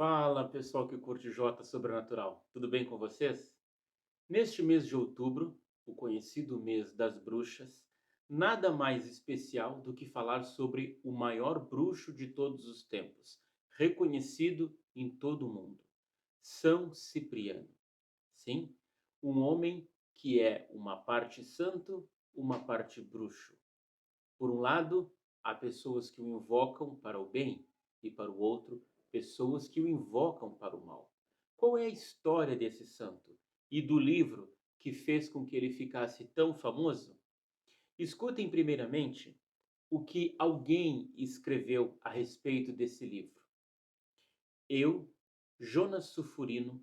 Fala pessoal que curte Jota Sobrenatural, tudo bem com vocês? Neste mês de outubro, o conhecido mês das bruxas, nada mais especial do que falar sobre o maior bruxo de todos os tempos, reconhecido em todo o mundo, São Cipriano. Sim, um homem que é uma parte santo, uma parte bruxo. Por um lado, há pessoas que o invocam para o bem e para o outro, pessoas que o invocam para o mal. Qual é a história desse santo e do livro que fez com que ele ficasse tão famoso? Escutem primeiramente o que alguém escreveu a respeito desse livro. Eu, Jonas Sulfurino,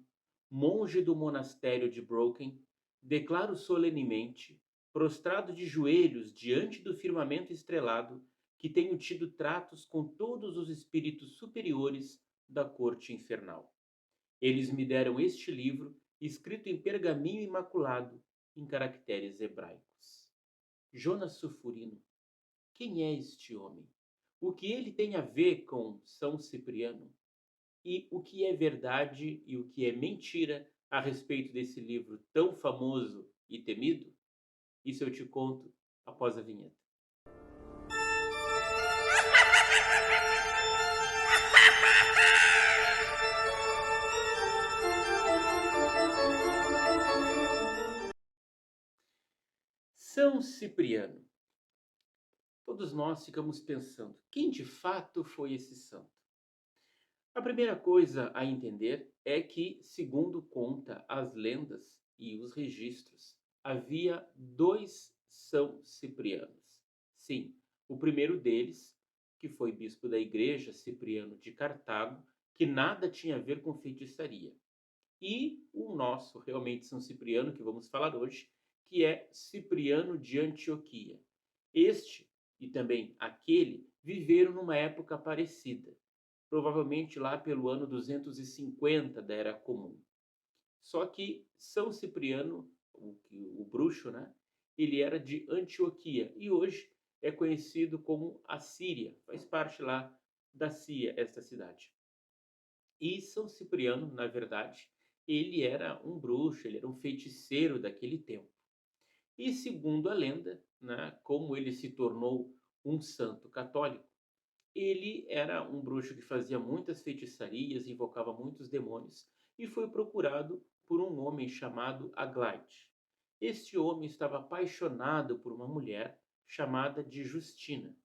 monge do monastério de Broken, declaro solenemente, prostrado de joelhos diante do firmamento estrelado, que tenho tido tratos com todos os espíritos superiores da corte infernal. Eles me deram este livro, escrito em pergaminho imaculado, em caracteres hebraicos. Jonas Sulfurino, quem é este homem? O que ele tem a ver com São Cipriano? E o que é verdade e o que é mentira a respeito desse livro tão famoso e temido? Isso eu te conto após a vinheta. São Cipriano. Todos nós ficamos pensando, quem de fato foi esse santo? A primeira coisa a entender é que, segundo conta as lendas e os registros, havia dois São Ciprianos. Sim, o primeiro deles, que foi bispo da igreja, Cipriano de Cartago, que nada tinha a ver com feitiçaria. E o nosso, realmente, São Cipriano, que vamos falar hoje, que é Cipriano de Antioquia. Este e também aquele viveram numa época parecida, provavelmente lá pelo ano 250 da Era Comum. Só que São Cipriano, o bruxo, né? Ele era de Antioquia e hoje é conhecido como a Síria, faz parte lá da Síria, esta cidade. E São Cipriano, na verdade, ele era um bruxo, ele era um feiticeiro daquele tempo. E segundo a lenda, né, como ele se tornou um santo católico, ele era um bruxo que fazia muitas feitiçarias, invocava muitos demônios e foi procurado por um homem chamado Aglaide. Este homem estava apaixonado por uma mulher chamada de Justina.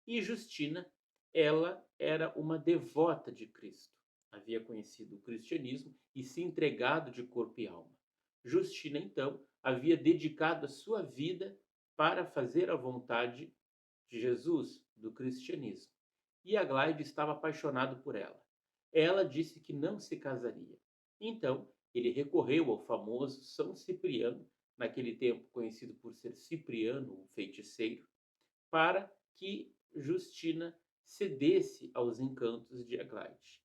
E Justina, ela era uma devota de Cristo. Havia conhecido o cristianismo e se entregado de corpo e alma. Justina, então, havia dedicado a sua vida para fazer a vontade de Jesus, do cristianismo. E Aglaide estava apaixonado por ela. Ela disse que não se casaria. Então, ele recorreu ao famoso São Cipriano, naquele tempo conhecido por ser Cipriano, o feiticeiro, para que Justina cedesse aos encantos de Aglaide.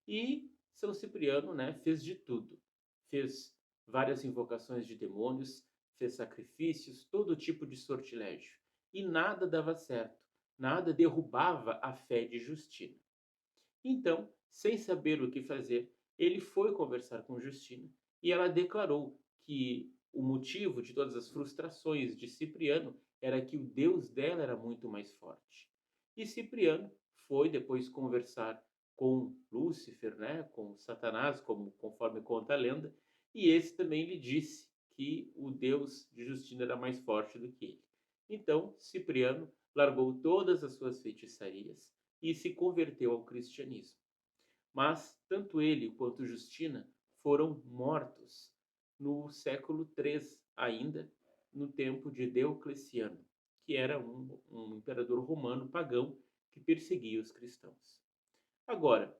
E São Cipriano, né, fez de tudo. Fez várias invocações de demônios, fez sacrifícios, todo tipo de sortilégio. E nada dava certo, nada derrubava a fé de Justina. Então, sem saber o que fazer, ele foi conversar com Justina e ela declarou que o motivo de todas as frustrações de Cipriano era que o Deus dela era muito mais forte. E Cipriano foi depois conversar com Lúcifer, né, com Satanás, como conforme conta a lenda, e esse também lhe disse que o Deus de Justina era mais forte do que ele. Então, Cipriano largou todas as suas feitiçarias e se converteu ao cristianismo. Mas tanto ele quanto Justina foram mortos no século III ainda, no tempo de Diocleciano, que era um imperador romano pagão que perseguia os cristãos. Agora,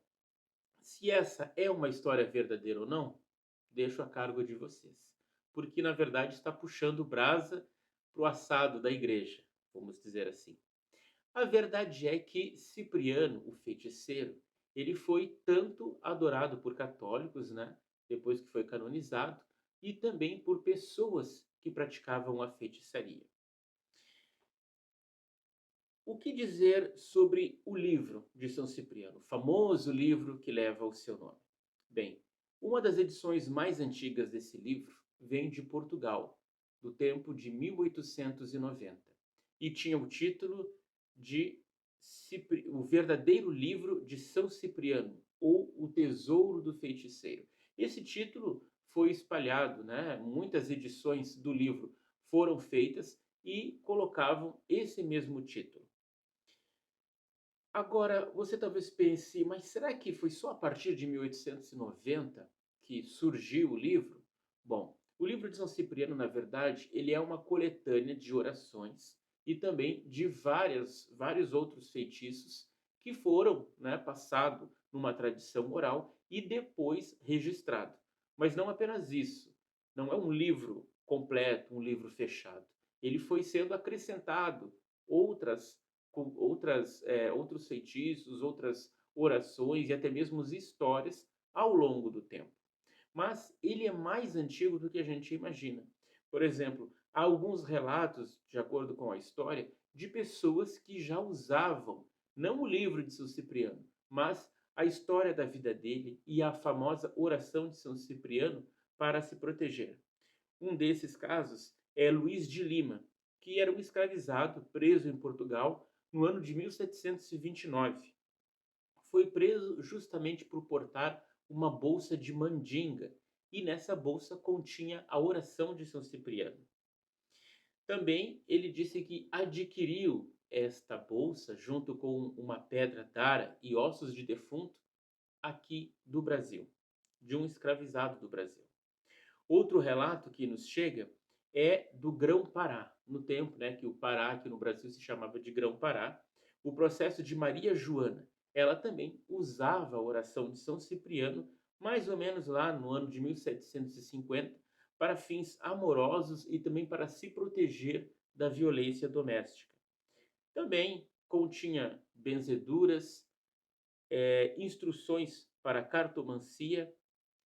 se essa é uma história verdadeira ou não, deixo a cargo de vocês, porque na verdade está puxando brasa para o assado da igreja, vamos dizer assim. A verdade é que Cipriano, o feiticeiro, ele foi tanto adorado por católicos, né, depois que foi canonizado, e também por pessoas que praticavam a feitiçaria. O que dizer sobre o livro de São Cipriano, o famoso livro que leva o seu nome? Bem, uma das edições mais antigas desse livro vem de Portugal, do tempo de 1890, e tinha o título de O Verdadeiro Livro de São Cipriano, ou O Tesouro do Feiticeiro. Esse título foi espalhado, né? Muitas edições do livro foram feitas e colocavam esse mesmo título. Agora, você talvez pense, mas será que foi só a partir de 1890 que surgiu o livro? Bom, o livro de São Cipriano, na verdade, ele é uma coletânea de orações e também de vários outros feitiços que foram, né, passado numa tradição oral e depois registrado. Mas não apenas isso. Não é um livro completo, um livro fechado. Ele foi sendo acrescentado outras com outros feitiços, outras orações e até mesmo histórias ao longo do tempo. Mas ele é mais antigo do que a gente imagina. Por exemplo, há alguns relatos, de acordo com a história, de pessoas que já usavam não o livro de São Cipriano, mas a história da vida dele e a famosa oração de São Cipriano para se proteger. Um desses casos é Luís de Lima, que era um escravizado preso em Portugal no ano de 1729. Foi preso justamente por portar uma bolsa de mandinga, e nessa bolsa continha a oração de São Cipriano. Também ele disse que adquiriu esta bolsa junto com uma pedra d'ara e ossos de defunto aqui do Brasil, de um escravizado do Brasil. Outro relato que nos chega é do Grão-Pará, no tempo, né, que o Pará aqui no Brasil se chamava de Grão-Pará, o processo de Maria Joana. Ela também usava a oração de São Cipriano, mais ou menos lá no ano de 1750, para fins amorosos e também para se proteger da violência doméstica. Também continha benzeduras, instruções para cartomancia,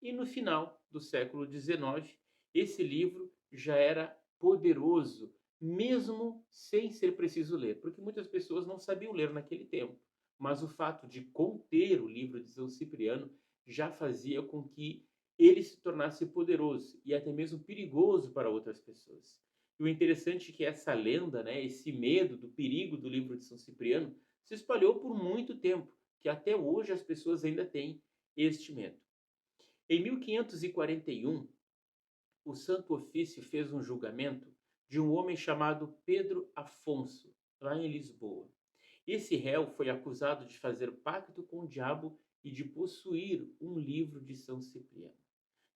e no final do século XIX, esse livro já era poderoso, mesmo sem ser preciso ler, porque muitas pessoas não sabiam ler naquele tempo. Mas o fato de conter o livro de São Cipriano já fazia com que ele se tornasse poderoso e até mesmo perigoso para outras pessoas. E o interessante é que essa lenda, né, esse medo do perigo do livro de São Cipriano, se espalhou por muito tempo, que até hoje as pessoas ainda têm este medo. Em 1541, o Santo Ofício fez um julgamento de um homem chamado Pedro Afonso, lá em Lisboa. Esse réu foi acusado de fazer pacto com o diabo e de possuir um livro de São Cipriano.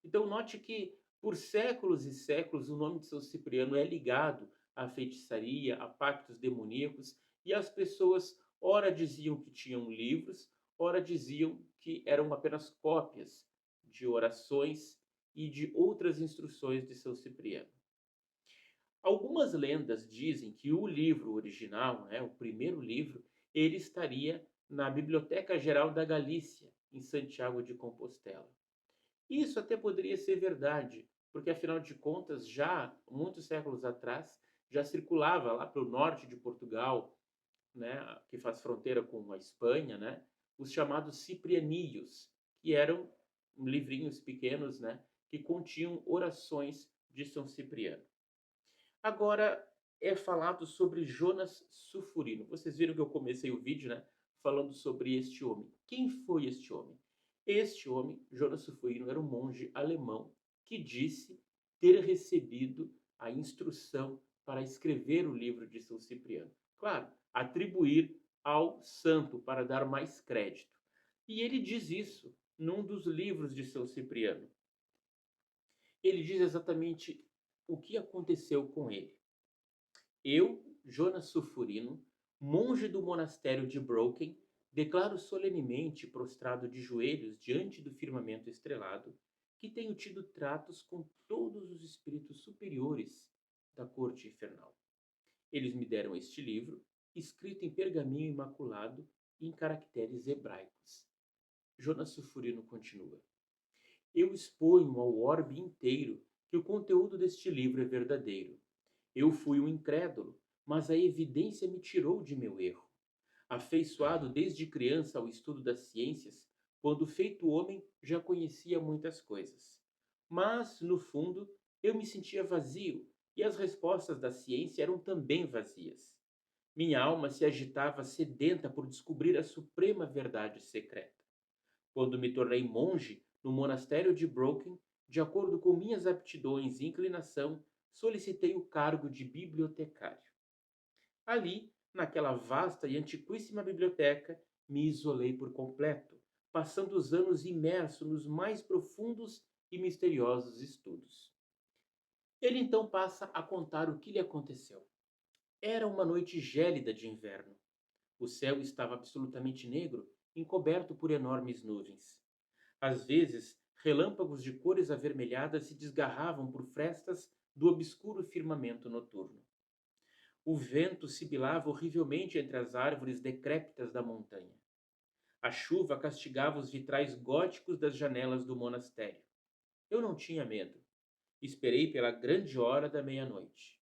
Então, note que por séculos e séculos o nome de São Cipriano é ligado à feitiçaria, a pactos demoníacos, e as pessoas ora diziam que tinham livros, ora diziam que eram apenas cópias de orações e de outras instruções de São Cipriano. Algumas lendas dizem que o livro original, né, o primeiro livro, ele estaria na Biblioteca Geral da Galícia, em Santiago de Compostela. Isso até poderia ser verdade, porque afinal de contas, já muitos séculos atrás, já circulava lá para o norte de Portugal, né, que faz fronteira com a Espanha, né, os chamados ciprianídeos, que eram livrinhos pequenos, né, que continham orações de São Cipriano. Agora é falado sobre Jonas Sulfurino. Vocês viram que eu comecei o vídeo, né, falando sobre este homem. Quem foi este homem? Este homem, Jonas Sulfurino, era um monge alemão que disse ter recebido a instrução para escrever o livro de São Cipriano. Claro, atribuir ao santo para dar mais crédito. E ele diz isso num dos livros de São Cipriano. Ele diz exatamente o que aconteceu com ele. Eu, Jonas Sulfurino, monge do monastério de Brocken, declaro solenemente, prostrado de joelhos diante do firmamento estrelado, que tenho tido tratos com todos os espíritos superiores da corte infernal. Eles me deram este livro, escrito em pergaminho imaculado e em caracteres hebraicos. Jonas Sulfurino continua. Eu exponho ao orbe inteiro que o conteúdo deste livro é verdadeiro. Eu fui um incrédulo, mas a evidência me tirou de meu erro. Afeiçoado desde criança ao estudo das ciências, quando feito homem já conhecia muitas coisas. Mas, no fundo, eu me sentia vazio e as respostas da ciência eram também vazias. Minha alma se agitava sedenta por descobrir a suprema verdade secreta. Quando me tornei monge no monastério de Broken, de acordo com minhas aptidões e inclinação, solicitei o cargo de bibliotecário. Ali, naquela vasta e antiquíssima biblioteca, me isolei por completo, passando os anos imerso nos mais profundos e misteriosos estudos. Ele então passa a contar o que lhe aconteceu. Era uma noite gélida de inverno. O céu estava absolutamente negro, encoberto por enormes nuvens. Às vezes, relâmpagos de cores avermelhadas se desgarravam por frestas do obscuro firmamento noturno. O vento sibilava horrivelmente entre as árvores decrépitas da montanha. A chuva castigava os vitrais góticos das janelas do monastério. Eu não tinha medo. Esperei pela grande hora da meia-noite.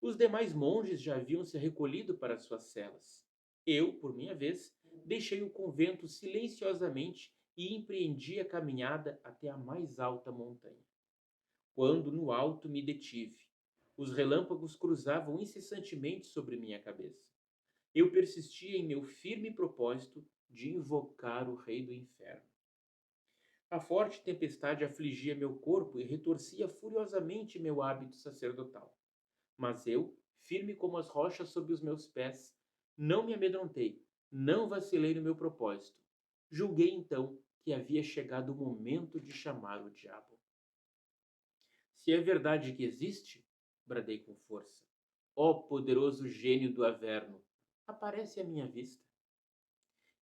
Os demais monges já haviam se recolhido para suas celas. Eu, por minha vez, deixei o convento silenciosamente e empreendi a caminhada até a mais alta montanha. Quando no alto me detive, os relâmpagos cruzavam incessantemente sobre minha cabeça. Eu persistia em meu firme propósito de invocar o rei do inferno. A forte tempestade afligia meu corpo e retorcia furiosamente meu hábito sacerdotal. Mas eu, firme como as rochas sob os meus pés, não me amedrontei, não vacilei no meu propósito. Julguei então que havia chegado o momento de chamar o diabo. Se é verdade que existe, bradei com força, ó poderoso gênio do Averno, aparece à minha vista.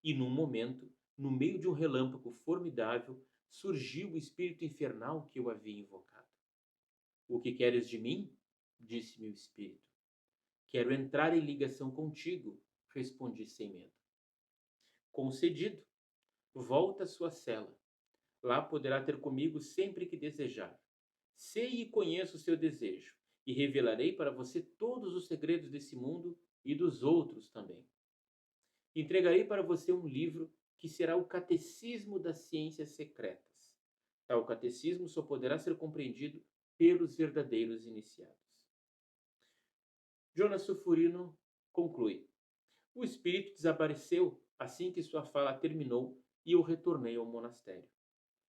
E num momento, no meio de um relâmpago formidável, surgiu o espírito infernal que eu havia invocado. O que queres de mim? Disse-me o espírito. Quero entrar em ligação contigo, respondi sem medo. Concedido. Volta à sua cela. Lá poderá ter comigo sempre que desejar. Sei e conheço o seu desejo, e revelarei para você todos os segredos desse mundo e dos outros também. Entregarei para você um livro que será o Catecismo das Ciências Secretas. Tal catecismo só poderá ser compreendido pelos verdadeiros iniciados. Jonas Sulfurino conclui. O espírito desapareceu assim que sua fala terminou e eu retornei ao monastério.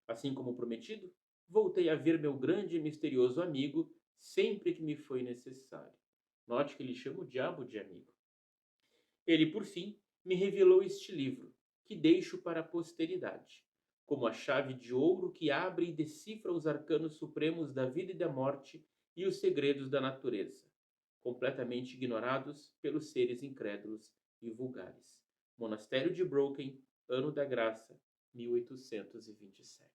Assim como prometido, voltei a ver meu grande e misterioso amigo sempre que me foi necessário. Note que ele chama o diabo de amigo. Ele, por fim, me revelou este livro, que deixo para a posteridade, como a chave de ouro que abre e decifra os arcanos supremos da vida e da morte e os segredos da natureza, completamente ignorados pelos seres incrédulos e vulgares. Monastério de Broken, Ano da Graça, 1827.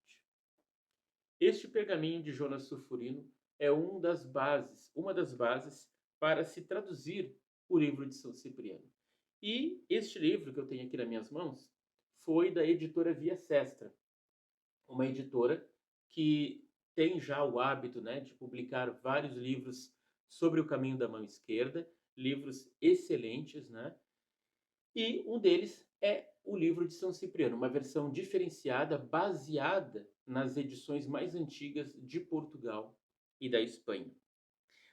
Este pergaminho de Jonas Sulfurino é uma das bases para se traduzir o livro de São Cipriano. E este livro que eu tenho aqui nas minhas mãos foi da editora Via Sestra, uma editora que tem já o hábito, né, de publicar vários livros sobre o caminho da mão esquerda, livros excelentes, né? E um deles é o livro de São Cipriano, uma versão diferenciada, baseada nas edições mais antigas de Portugal e da Espanha.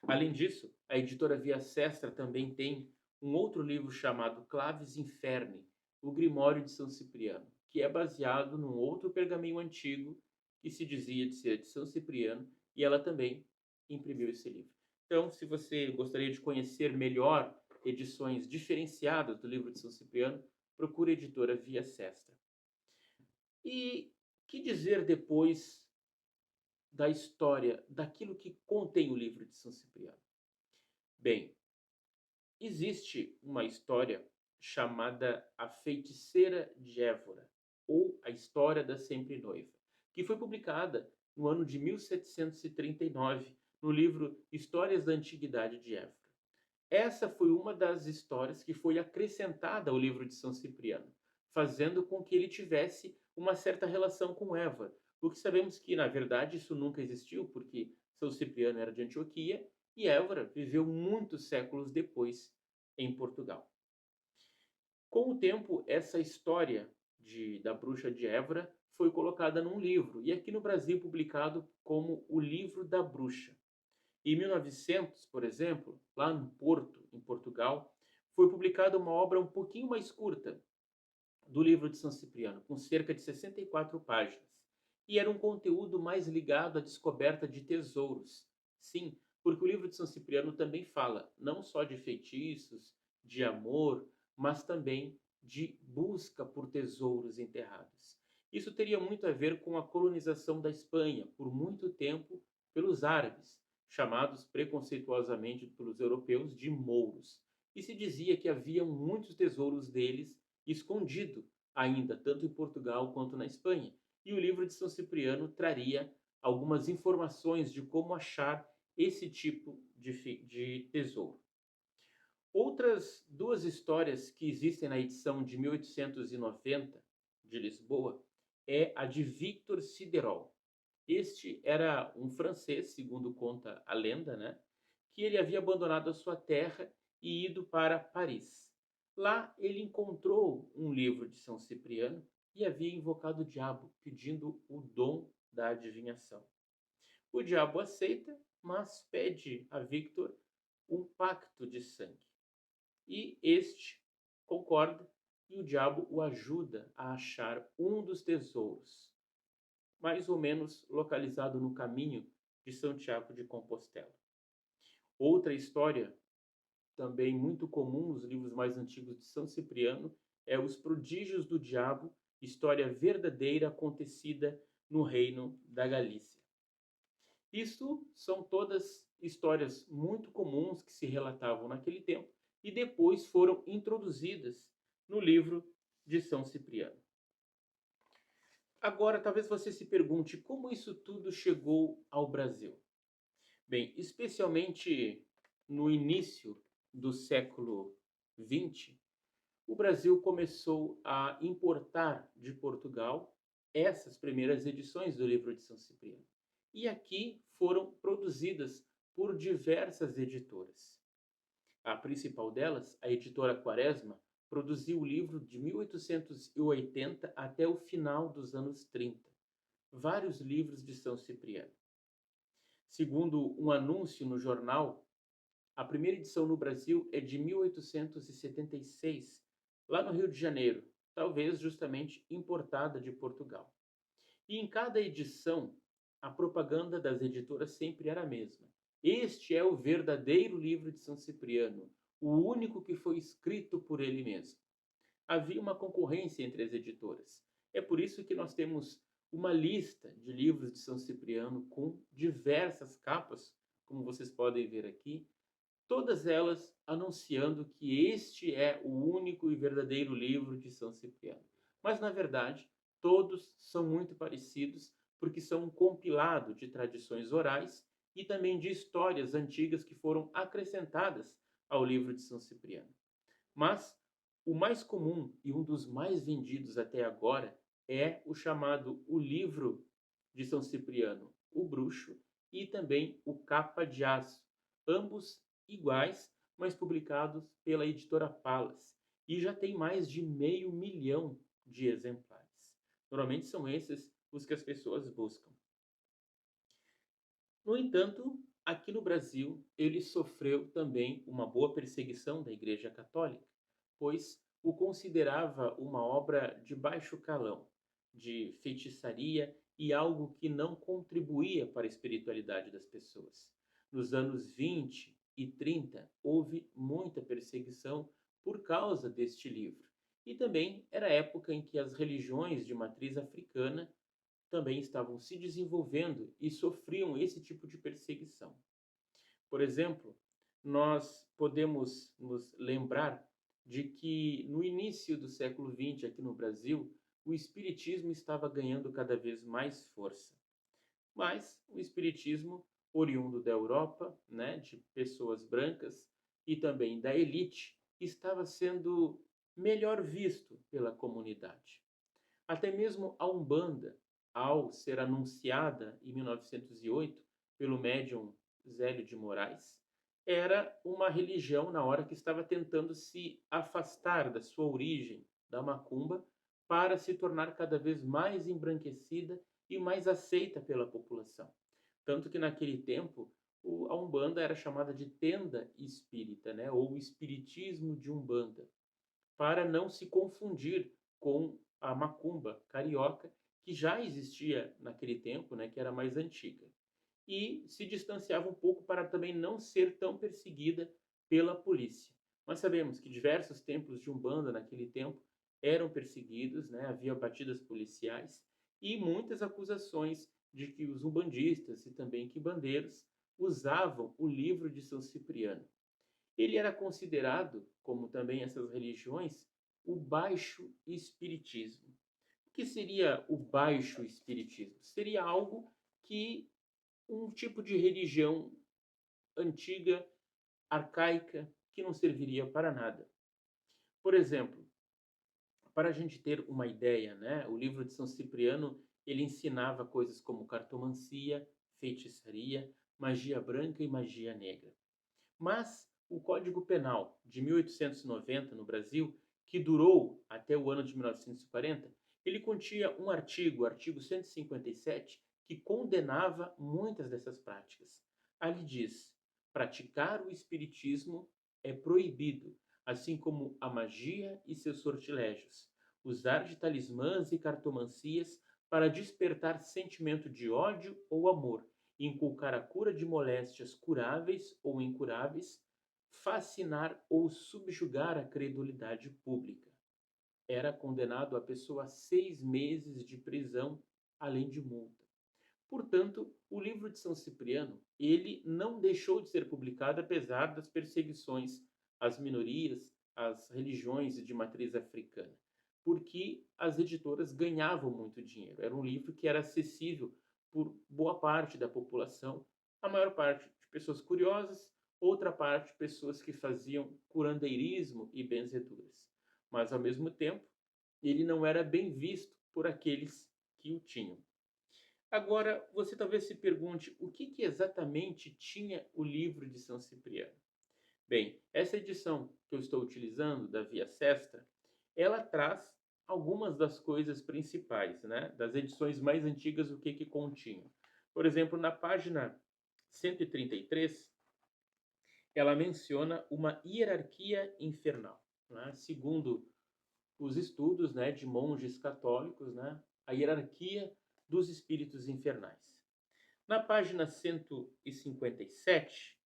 Além disso, a editora Via Sestra também tem um outro livro chamado Claves Inferni, o Grimório de São Cipriano, que é baseado num outro pergaminho antigo que se dizia de ser de São Cipriano, e ela também imprimiu esse livro. Então, se você gostaria de conhecer melhor edições diferenciadas do livro de São Cipriano, procure a editora Via Sestra. E que dizer depois da história, daquilo que contém o livro de São Cipriano? Bem, existe uma história chamada A Feiticeira de Évora, ou A História da Sempre Noiva, que foi publicada no ano de 1739 no livro Histórias da Antiguidade de Évora. Essa foi uma das histórias que foi acrescentada ao livro de São Cipriano, fazendo com que ele tivesse uma certa relação com Évora, porque sabemos que, na verdade, isso nunca existiu, porque São Cipriano era de Antioquia e Évora viveu muitos séculos depois em Portugal. Com o tempo, essa história da bruxa de Évora foi colocada num livro, e aqui no Brasil publicado como O Livro da Bruxa. Em 1900, por exemplo, lá no Porto, em Portugal, foi publicada uma obra um pouquinho mais curta do livro de São Cipriano, com cerca de 64 páginas. E era um conteúdo mais ligado à descoberta de tesouros. Sim, porque o livro de São Cipriano também fala não só de feitiços, de amor, mas também de busca por tesouros enterrados. Isso teria muito a ver com a colonização da Espanha, por muito tempo, pelos árabes, chamados preconceituosamente pelos europeus de mouros. E se dizia que havia muitos tesouros deles escondido ainda, tanto em Portugal quanto na Espanha. E o livro de São Cipriano traria algumas informações de como achar esse tipo de tesouro. Outras duas histórias que existem na edição de 1890 de Lisboa é a de Victor Siderol. Este era um francês, segundo conta a lenda, né? Que ele havia abandonado a sua terra e ido para Paris. Lá ele encontrou um livro de São Cipriano e havia invocado o diabo, pedindo o dom da adivinhação. O diabo aceita, mas pede a Victor um pacto de sangue. E este concorda e o diabo o ajuda a achar um dos tesouros, mais ou menos localizado no caminho de Santiago de Compostela. Outra história, também muito comum nos livros mais antigos de São Cipriano, é Os Prodígios do Diabo, história verdadeira acontecida no reino da Galícia. Isso são todas histórias muito comuns que se relatavam naquele tempo e depois foram introduzidas no livro de São Cipriano. Agora, talvez você se pergunte como isso tudo chegou ao Brasil. Bem, especialmente no início do século XX, o Brasil começou a importar de Portugal essas primeiras edições do livro de São Cipriano. E aqui foram produzidas por diversas editoras. A principal delas, a editora Quaresma, produziu o livro de 1880 até o final dos anos 30. Vários livros de São Cipriano. Segundo um anúncio no jornal, a primeira edição no Brasil é de 1876, lá no Rio de Janeiro, talvez justamente importada de Portugal. E em cada edição, a propaganda das editoras sempre era a mesma. Este é o verdadeiro livro de São Cipriano, o único que foi escrito por ele mesmo. Havia uma concorrência entre as editoras. É por isso que nós temos uma lista de livros de São Cipriano com diversas capas, como vocês podem ver aqui, todas elas anunciando que este é o único e verdadeiro livro de São Cipriano. Mas, na verdade, todos são muito parecidos, porque são um compilado de tradições orais e também de histórias antigas que foram acrescentadas ao livro de São Cipriano. Mas o mais comum e um dos mais vendidos até agora é o chamado O Livro de São Cipriano, o Bruxo, e também o Capa de Aço, ambos iguais, mas publicados pela editora Palas, e já tem mais de 500.000 de exemplares. Normalmente são esses os que as pessoas buscam. No entanto, aqui no Brasil, ele sofreu também uma boa perseguição da Igreja Católica, pois o considerava uma obra de baixo calão, de feitiçaria e algo que não contribuía para a espiritualidade das pessoas. Nos anos 20 e 30, houve muita perseguição por causa deste livro. E também era a época em que as religiões de matriz africana também estavam se desenvolvendo e sofriam esse tipo de perseguição. Por exemplo, nós podemos nos lembrar de que no início do século XX, aqui no Brasil, o espiritismo estava ganhando cada vez mais força. Mas o espiritismo, oriundo da Europa, né, de pessoas brancas e também da elite, estava sendo melhor visto pela comunidade. Até mesmo a Umbanda, ao ser anunciada em 1908 pelo médium Zélio de Moraes, era uma religião na hora que estava tentando se afastar da sua origem, da macumba, para se tornar cada vez mais embranquecida e mais aceita pela população. Tanto que naquele tempo a Umbanda era chamada de tenda espírita, né? Ou espiritismo de Umbanda, para não se confundir com a macumba carioca, que já existia naquele tempo, né? Que era mais antiga e se distanciava um pouco para também não ser tão perseguida pela polícia. Nós sabemos que diversos templos de Umbanda naquele tempo eram perseguidos, né? Havia batidas policiais e muitas acusações de que os umbandistas e também quimbandeiros usavam o livro de São Cipriano. Ele era considerado, como também essas religiões, o baixo espiritismo. O que seria o baixo espiritismo? Seria algo que um tipo de religião antiga, arcaica, que não serviria para nada. Por exemplo, para a gente ter uma ideia, né, o livro de São Cipriano ele ensinava coisas como cartomancia, feitiçaria, magia branca e magia negra. Mas o Código Penal de 1890 no Brasil, que durou até o ano de 1940, ele continha um artigo, o artigo 157, que condenava muitas dessas práticas. Ali diz: praticar o espiritismo é proibido, assim como a magia e seus sortilégios, usar de talismãs e cartomancias para despertar sentimento de ódio ou amor, inculcar a cura de moléstias curáveis ou incuráveis, fascinar ou subjugar a credulidade pública. Era condenado a pessoa a 6 meses de prisão, além de multa. Portanto, o livro de São Cipriano, ele não deixou de ser publicado apesar das perseguições às minorias, às religiões de matriz africana, porque as editoras ganhavam muito dinheiro. Era um livro que era acessível por boa parte da população, a maior parte de pessoas curiosas, outra parte pessoas que faziam curandeirismo e benzeduras. Mas ao mesmo tempo, ele não era bem visto por aqueles que o tinham. Agora, você talvez se pergunte o que exatamente tinha o livro de São Cipriano. Bem, essa edição que eu estou utilizando, da Via Sestra, ela traz algumas das coisas principais, né? Das edições mais antigas, o que continha. Por exemplo, na página 133, ela menciona uma hierarquia infernal, né? Segundo os estudos, né, de monges católicos, né, a hierarquia dos espíritos infernais. Na página 157,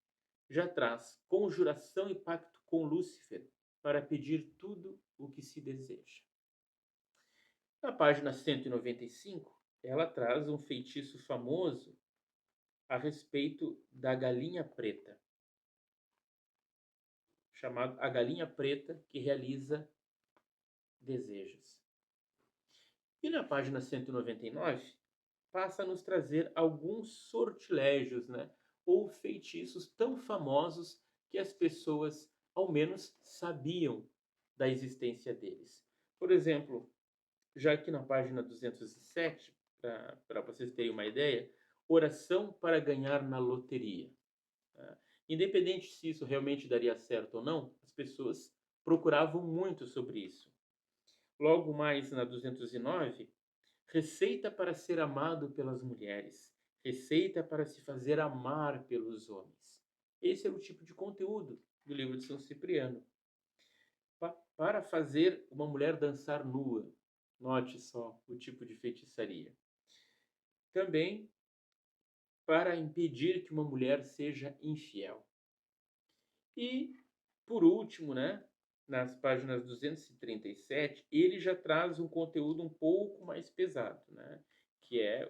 já traz conjuração e pacto com Lúcifer para pedir tudo o que se deseja. Na página 195, ela traz um feitiço famoso a respeito da galinha preta, chamado a galinha preta que realiza desejos. E na página 199, passa a nos trazer alguns sortilégios, né? Ou feitiços tão famosos que as pessoas, ao menos, sabiam da existência deles. Por exemplo, já aqui na página 207, para vocês terem uma ideia, oração para ganhar na loteria. Tá? Independente se isso realmente daria certo ou não, as pessoas procuravam muito sobre isso. Logo mais na 209, receita para ser amado pelas mulheres, receita para se fazer amar pelos homens. Esse é o tipo de conteúdo do livro de São Cipriano. Para fazer uma mulher dançar nua. Note só o tipo de feitiçaria. Também para impedir que uma mulher seja infiel. E, por último, né, nas páginas 237, ele já traz um conteúdo um pouco mais pesado, né, que é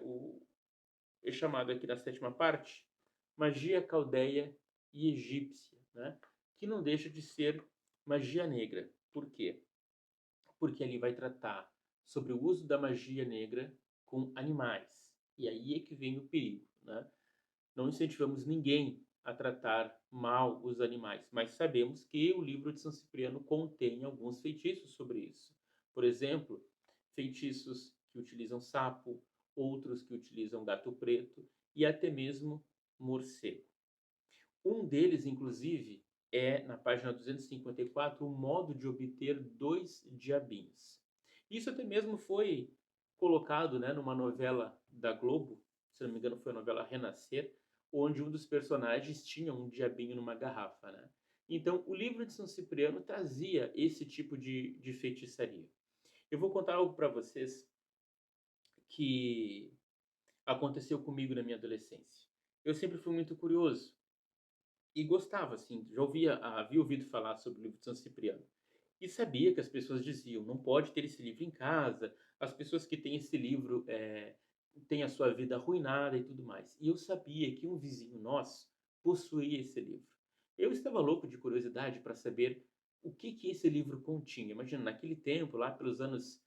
chamado aqui na sétima parte, magia caldeia e egípcia, né, que não deixa de ser magia negra. Por quê? Porque ali vai tratar sobre o uso da magia negra com animais. E aí é que vem o perigo, né? Não incentivamos ninguém a tratar mal os animais, mas sabemos que o livro de São Cipriano contém alguns feitiços sobre isso. Por exemplo, feitiços que utilizam sapo, outros que utilizam gato preto e até mesmo morcego. Um deles, inclusive, é, na página 254, o modo de obter dois diabinhos. Isso até mesmo foi colocado, né, numa novela da Globo, se não me engano foi a novela Renascer, onde um dos personagens tinha um diabinho numa garrafa, né? Então, o livro de São Cipriano trazia esse tipo de feitiçaria. Eu vou contar algo para vocês que aconteceu comigo na minha adolescência. Eu sempre fui muito curioso e gostava, assim, já havia ouvido falar sobre o livro de São Cipriano. E sabia que as pessoas diziam, não pode ter esse livro em casa, as pessoas que têm esse livro têm a sua vida arruinada e tudo mais. E eu sabia que um vizinho nosso possuía esse livro. Eu estava louco de curiosidade para saber o que esse livro continha. Imagina, naquele tempo, lá pelos anos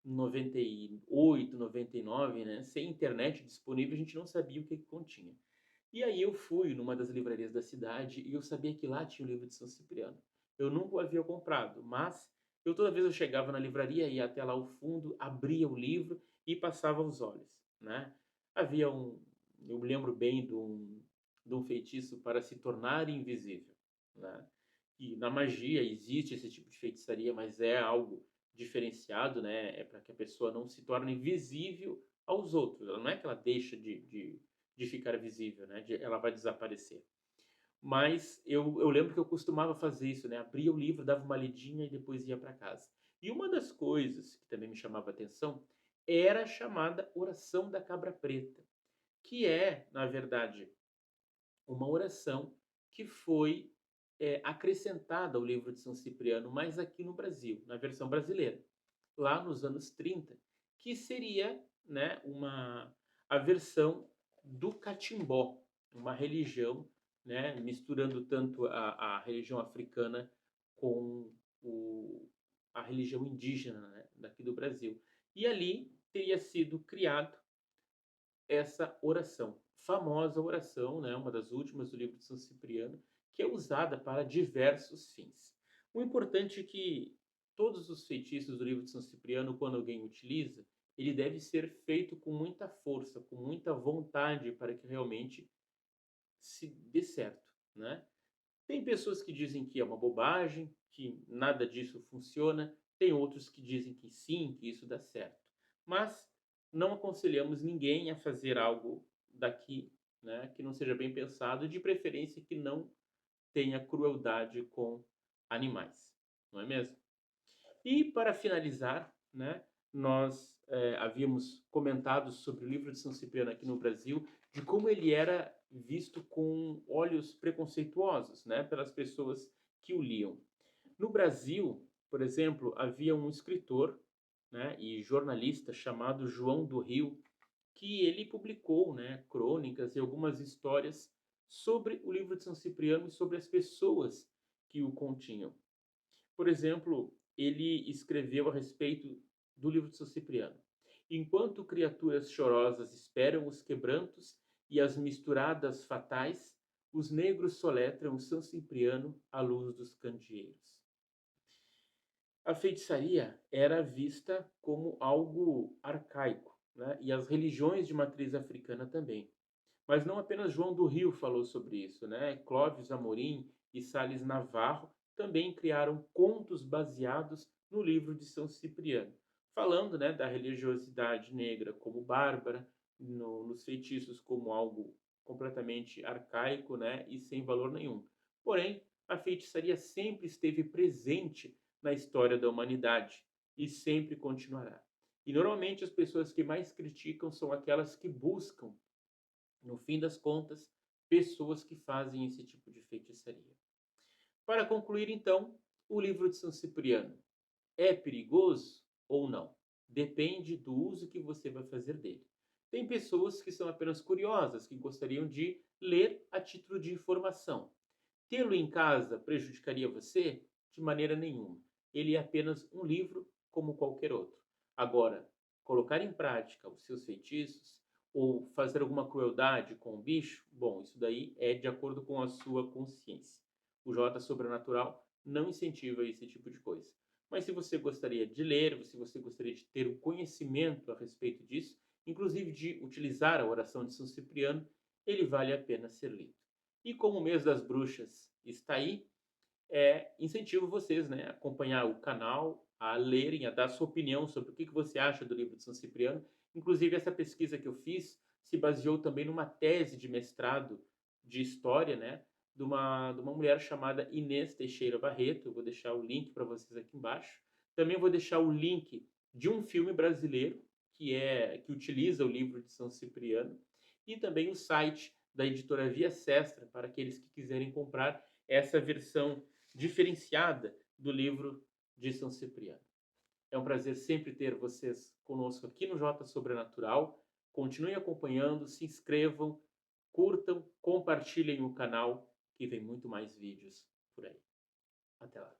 98, 99, né, sem internet disponível, a gente não sabia o que continha. E aí eu fui numa das livrarias da cidade e eu sabia que lá tinha o livro de São Cipriano. Eu nunca o havia comprado, mas toda vez eu chegava na livraria, ia até lá ao fundo, abria o livro e passava os olhos, né? Havia eu me lembro bem de um feitiço para se tornar invisível, né? E na magia existe esse tipo de feitiçaria, mas é algo diferenciado, né? É para que a pessoa não se torne visível aos outros. Ela não é que ela deixa de ficar visível, né? Ela vai desaparecer. Mas eu lembro que eu costumava fazer isso, né? Abria o livro, dava uma lidinha e depois ia para casa. E uma das coisas que também me chamava a atenção era a chamada oração da cabra preta, que é, na verdade, uma oração que foi acrescentada ao livro de São Cipriano, mas aqui no Brasil, na versão brasileira, lá nos anos 30, que seria, né, a versão do catimbó, uma religião, né, misturando tanto a religião africana com a religião indígena, né, daqui do Brasil. E ali teria sido criado essa oração, famosa oração, né, uma das últimas do livro de São Cipriano, que é usada para diversos fins. O importante é que todos os feitiços do livro de São Cipriano, quando alguém utiliza, ele deve ser feito com muita força, com muita vontade, para que realmente se dê certo, né? Tem pessoas que dizem que é uma bobagem, que nada disso funciona, tem outros que dizem que sim, que isso dá certo. Mas não aconselhamos ninguém a fazer algo daqui, né, que não seja bem pensado, de preferência que não tenha crueldade com animais, não é mesmo? E para finalizar, né, nós havíamos comentado sobre o livro de São Cipriano aqui no Brasil, de como ele era visto com olhos preconceituosos, né, pelas pessoas que o liam. No Brasil, por exemplo, havia um escritor, né, e jornalista chamado João do Rio, que ele publicou, né, crônicas e algumas histórias sobre o livro de São Cipriano e sobre as pessoas que o continham. Por exemplo, ele escreveu a respeito do livro de São Cipriano. Enquanto criaturas chorosas esperam os quebrantos e as misturadas fatais, os negros soletram São Cipriano à luz dos candeeiros. A feitiçaria era vista como algo arcaico, né? E as religiões de matriz africana também. Mas não apenas João do Rio falou sobre isso, né? Clóvis Amorim e Sales Navarro também criaram contos baseados no livro de São Cipriano, falando, né, da religiosidade negra como bárbara, nos feitiços como algo completamente arcaico, né, e sem valor nenhum. Porém, a feitiçaria sempre esteve presente na história da humanidade e sempre continuará. E normalmente as pessoas que mais criticam são aquelas que buscam, no fim das contas, pessoas que fazem esse tipo de feitiçaria. Para concluir, então, o livro de São Cipriano é perigoso ou não? Depende do uso que você vai fazer dele. Tem pessoas que são apenas curiosas, que gostariam de ler a título de informação. Tê-lo em casa prejudicaria você? De maneira nenhuma. Ele é apenas um livro como qualquer outro. Agora, colocar em prática os seus feitiços ou fazer alguma crueldade com o bicho, bom, isso daí é de acordo com a sua consciência. O J Sobrenatural não incentiva esse tipo de coisa. Mas se você gostaria de ler, se você gostaria de ter o conhecimento a respeito disso, inclusive de utilizar a oração de São Cipriano, ele vale a pena ser lido. E como o mês das bruxas está aí, incentivo vocês, né, a acompanhar o canal, a lerem, a dar sua opinião sobre o que você acha do livro de São Cipriano. Inclusive, essa pesquisa que eu fiz se baseou também numa tese de mestrado de história, né, de uma mulher chamada Inês Teixeira Barreto. Eu vou deixar o link para vocês aqui embaixo. Também vou deixar o link de um filme brasileiro que utiliza o livro de São Cipriano, e também o site da editora Via Sestra para aqueles que quiserem comprar essa versão diferenciada do livro de São Cipriano. É um prazer sempre ter vocês conosco aqui no Jota Sobrenatural. Continuem acompanhando, se inscrevam, curtam, compartilhem o canal, que vem muito mais vídeos por aí. Até lá.